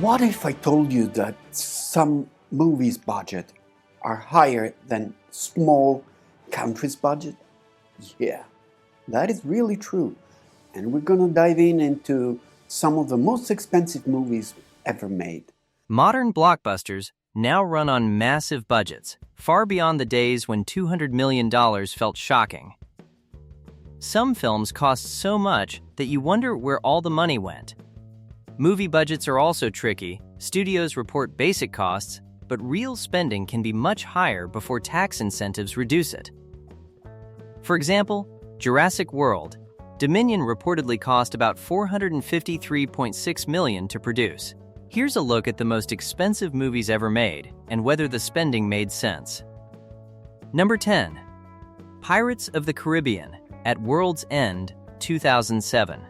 What if I told you that some movies' budget are higher than small countries' budget? Yeah, that is really true. And we're gonna dive into some of the most expensive movies ever made. Modern blockbusters now run on massive budgets, far beyond the days when $200 million felt shocking. Some films cost so much that you wonder where all the money went. Movie budgets are also tricky. Studios report basic costs, but real spending can be much higher before tax incentives reduce it. For example, Jurassic World. Dominion reportedly cost about $453.6 million to produce. Here's a look at the most expensive movies ever made and whether the spending made sense. Number 10. Pirates of the Caribbean at World's End, 2007.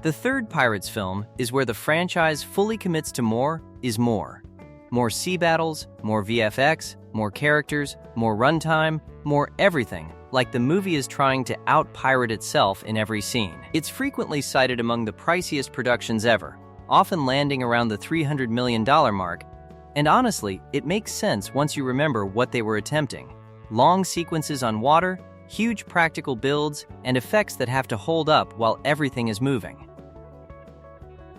The third Pirates film is where the franchise fully commits to more is more. More sea battles, more VFX, more characters, more runtime, more everything, like the movie is trying to out-pirate itself in every scene. It's frequently cited among the priciest productions ever, often landing around the $300 million mark, and honestly, it makes sense once you remember what they were attempting. Long sequences on water, huge practical builds, and effects that have to hold up while everything is moving.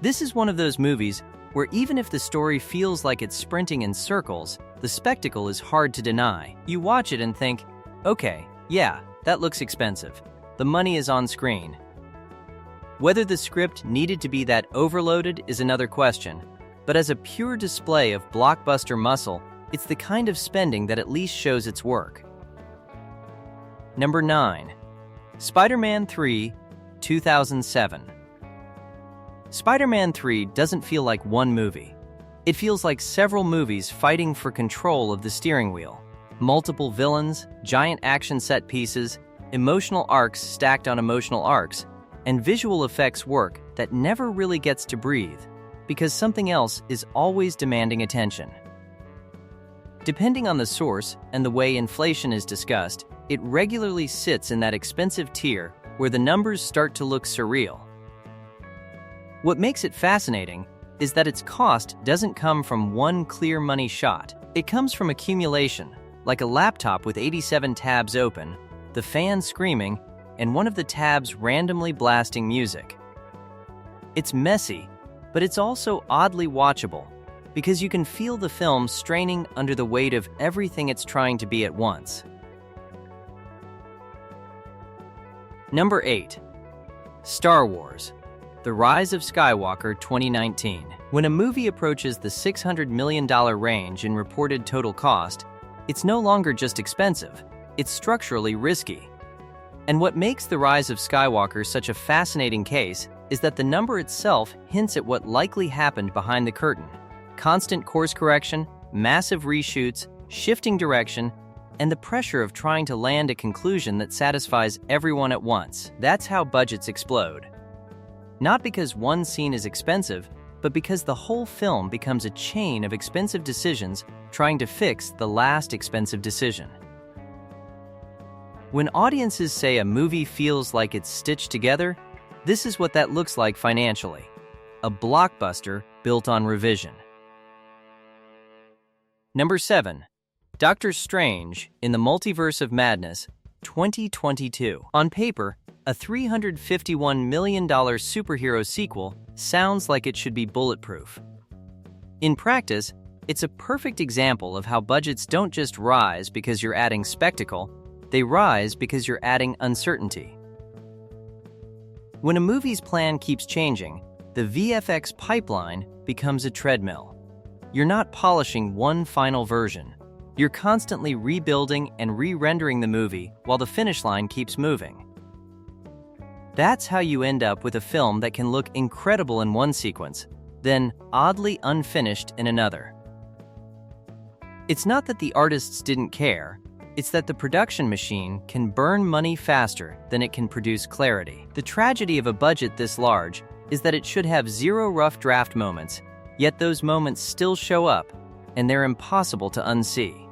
This is one of those movies where even if the story feels like it's sprinting in circles, the spectacle is hard to deny. You watch it and think, okay, yeah, that looks expensive. The money is on screen. Whether the script needed to be that overloaded is another question, but as a pure display of blockbuster muscle, it's the kind of spending that at least shows its work. Number 9. Spider-Man 3, 2007. Spider-Man 3 doesn't feel like one movie. It feels like several movies fighting for control of the steering wheel. Multiple villains, giant action set pieces, emotional arcs stacked on emotional arcs, and visual effects work that never really gets to breathe, because something else is always demanding attention. Depending on the source and the way inflation is discussed, it regularly sits in that expensive tier where the numbers start to look surreal. What makes it fascinating is that its cost doesn't come from one clear money shot. It comes from accumulation, like a laptop with 87 tabs open, the fan screaming, and one of the tabs randomly blasting music. It's messy, but it's also oddly watchable, because you can feel the film straining under the weight of everything it's trying to be at once. Number 8. Star Wars. The Rise of Skywalker 2019. When a movie approaches the $600 million range in reported total cost, it's no longer just expensive, it's structurally risky. And what makes The Rise of Skywalker such a fascinating case is that the number itself hints at what likely happened behind the curtain. Constant course correction, massive reshoots, shifting direction, and the pressure of trying to land a conclusion that satisfies everyone at once. That's how budgets explode. Not because one scene is expensive, but because the whole film becomes a chain of expensive decisions trying to fix the last expensive decision. When audiences say a movie feels like it's stitched together, this is what that looks like financially. A blockbuster built on revision. Number 7. Doctor Strange in the Multiverse of Madness, 2022. On paper, a $351 million superhero sequel sounds like it should be bulletproof. In practice, it's a perfect example of how budgets don't just rise because you're adding spectacle, they rise because you're adding uncertainty. When a movie's plan keeps changing, the VFX pipeline becomes a treadmill. You're not polishing one final version. You're constantly rebuilding and re-rendering the movie while the finish line keeps moving. That's how you end up with a film that can look incredible in one sequence, then oddly unfinished in another. It's not that the artists didn't care, it's that the production machine can burn money faster than it can produce clarity. The tragedy of a budget this large is that it should have zero rough draft moments, yet those moments still show up, and they're impossible to unsee.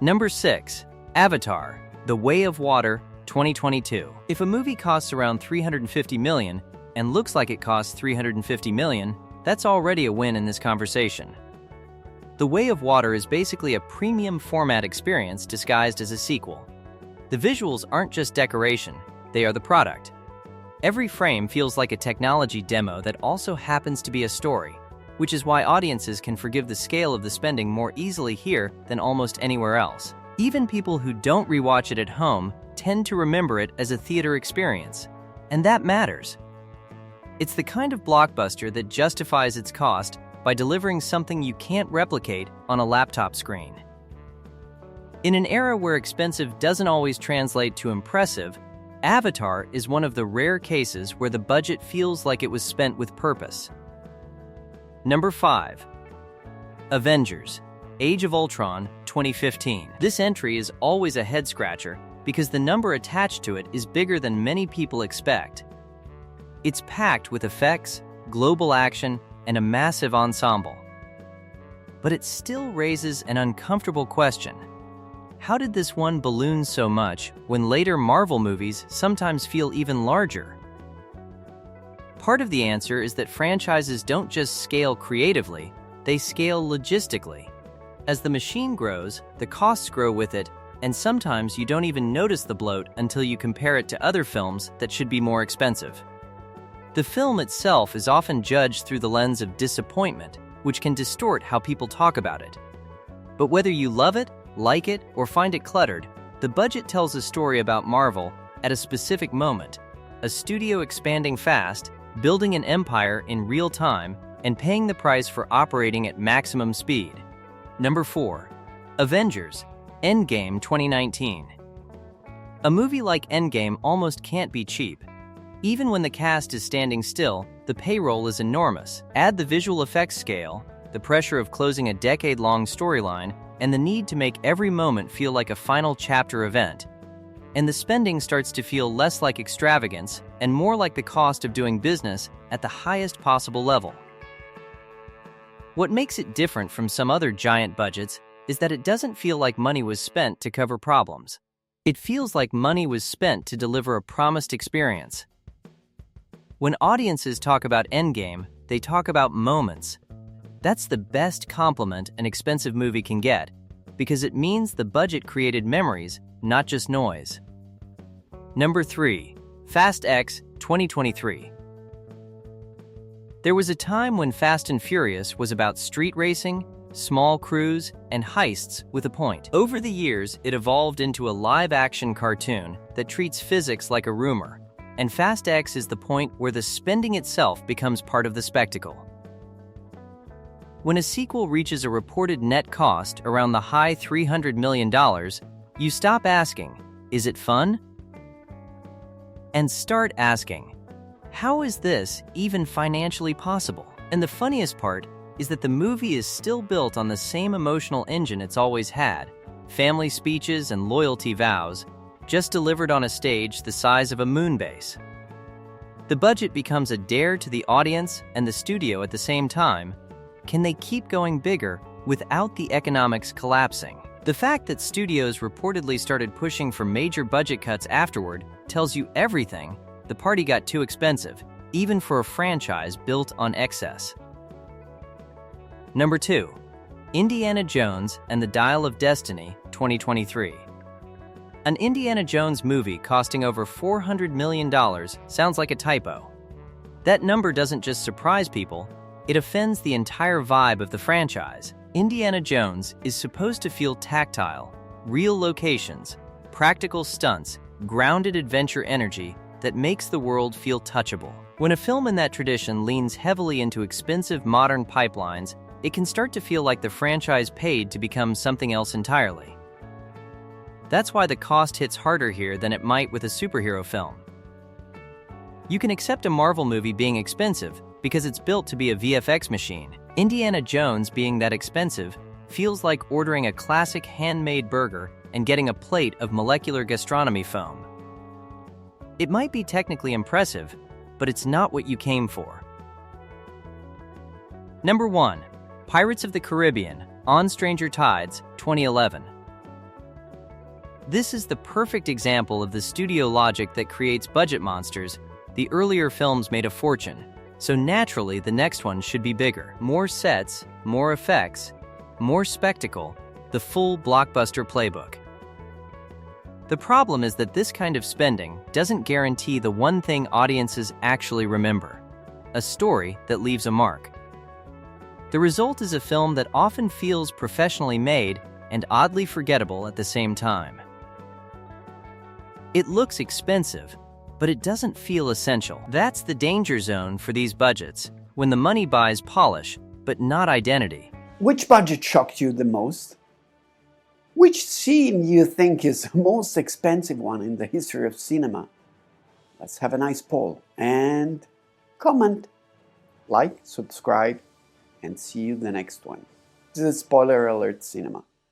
Number 6. Avatar, The Way of Water, 2022. If a movie costs around $350 million, and looks like it costs $350 million, that's already a win in this conversation. The Way of Water is basically a premium format experience disguised as a sequel. The visuals aren't just decoration, they are the product. Every frame feels like a technology demo that also happens to be a story, which is why audiences can forgive the scale of the spending more easily here than almost anywhere else. Even people who don't rewatch it at home tend to remember it as a theater experience, and that matters. It's the kind of blockbuster that justifies its cost by delivering something you can't replicate on a laptop screen. In an era where expensive doesn't always translate to impressive, Avatar is one of the rare cases where the budget feels like it was spent with purpose. Number 5. Avengers: Age of Ultron 2015. This entry is always a head-scratcher because the number attached to it is bigger than many people expect. It's packed with effects, global action, and a massive ensemble. But it still raises an uncomfortable question. How did this one balloon so much when later Marvel movies sometimes feel even larger? Part of the answer is that franchises don't just scale creatively, they scale logistically. As the machine grows, the costs grow with it, and sometimes you don't even notice the bloat until you compare it to other films that should be more expensive. The film itself is often judged through the lens of disappointment, which can distort how people talk about it. But whether you love it, like it, or find it cluttered, the budget tells a story about Marvel at a specific moment, a studio expanding fast, building an empire in real time, and paying the price for operating at maximum speed. Number 4. Avengers: Endgame 2019. A movie like Endgame almost can't be cheap. Even when the cast is standing still, the payroll is enormous. Add the visual effects scale, the pressure of closing a decade-long storyline, and the need to make every moment feel like a final chapter event. And the spending starts to feel less like extravagance and more like the cost of doing business at the highest possible level. What makes it different from some other giant budgets is that it doesn't feel like money was spent to cover problems. It feels like money was spent to deliver a promised experience. When audiences talk about Endgame, they talk about moments. That's the best compliment an expensive movie can get, because it means the budget created memories, not just noise. Number 3. Fast X 2023. There was a time when Fast and Furious was about street racing, small crews, and heists with a point. Over the years, it evolved into a live-action cartoon that treats physics like a rumor, and Fast X is the point where the spending itself becomes part of the spectacle. When a sequel reaches a reported net cost around the high $300 million, you stop asking, "Is it fun?" and start asking, "How is this even financially possible?" And the funniest part is that the movie is still built on the same emotional engine it's always had: family speeches and loyalty vows, just delivered on a stage the size of a moon base. The budget becomes a dare to the audience and the studio at the same time. Can they keep going bigger without the economics collapsing? The fact that studios reportedly started pushing for major budget cuts afterward tells you everything. The party got too expensive, even for a franchise built on excess. Number 2. Indiana Jones and the Dial of Destiny 2023. An Indiana Jones movie costing over $400 million sounds like a typo. That number doesn't just surprise people, it offends the entire vibe of the franchise. Indiana Jones is supposed to feel tactile, real locations, practical stunts, grounded adventure energy that makes the world feel touchable. When a film in that tradition leans heavily into expensive modern pipelines, it can start to feel like the franchise paid to become something else entirely. That's why the cost hits harder here than it might with a superhero film. You can accept a Marvel movie being expensive because it's built to be a VFX machine. Indiana Jones being that expensive feels like ordering a classic handmade burger and getting a plate of molecular gastronomy foam. It might be technically impressive, but it's not what you came for. Number 1. Pirates of the Caribbean: On Stranger Tides 2011. This is the perfect example of the studio logic that creates budget monsters The earlier films made a fortune, so naturally the next one should be bigger. More sets, more effects, more spectacle, the full blockbuster playbook. The problem is that this kind of spending doesn't guarantee the one thing audiences actually remember: a story that leaves a mark. The result is a film that often feels professionally made and oddly forgettable at the same time. It looks expensive, but it doesn't feel essential. That's the danger zone for these budgets, when the money buys polish, but not identity. Which budget shocked you the most? Which scene you think is the most expensive one in the history of cinema? Let's have a nice poll and comment. Like, subscribe, and see you the next one. This is Spoiler Alert Cinema.